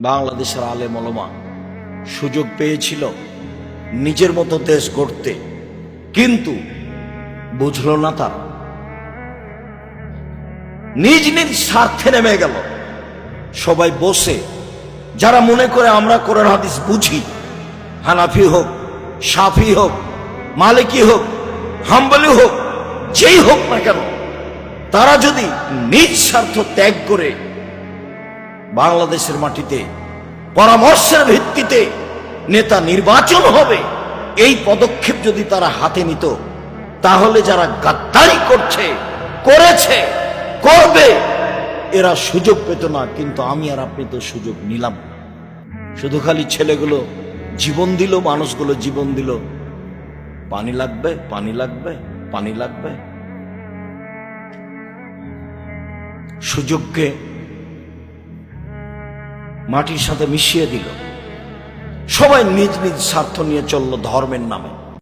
বাংলাদেশের আলেম ওলামা সুযোগ পেয়েছিল নিজের মতো দেশ গড়তে, কিন্তু বুঝলো না তারা, নিজ নিজ স্বার্থে নেমে গেল। সবাই বসে যারা মনে করে আমরা কোরআন হাদিস বুঝি, হানাফি হোক, শাফি হোক, মালিকি হোক, হাম্বলি হোক, যেই হোক না কেন, তারা যদি নিজ স্বার্থ ত্যাগ করে বাংলাদেশের মাটিতে পরামর্শের ভিত্তিতে নেতা নির্বাচন হবে, এই পদক্ষেপ যদি তারা হাতে নিত, তাহলে যারা গাদ্দারি করছে, করেছে, করবে, এরা সুযোগ পেত না। কিন্তু আমি আর আপনি তো সুযোগ নিলাম। শুধু খালি ছেলেগুলো জীবন দিল, মানুষগুলো জীবন দিল, পানি লাগবে, পানি লাগবে, পানি লাগবে। সুযোগকে মাটির সাথে মিশিয়ে দিল। সবাই নিজ নিজ স্বার্থ নিয়ে চলল ধর্মের নামে।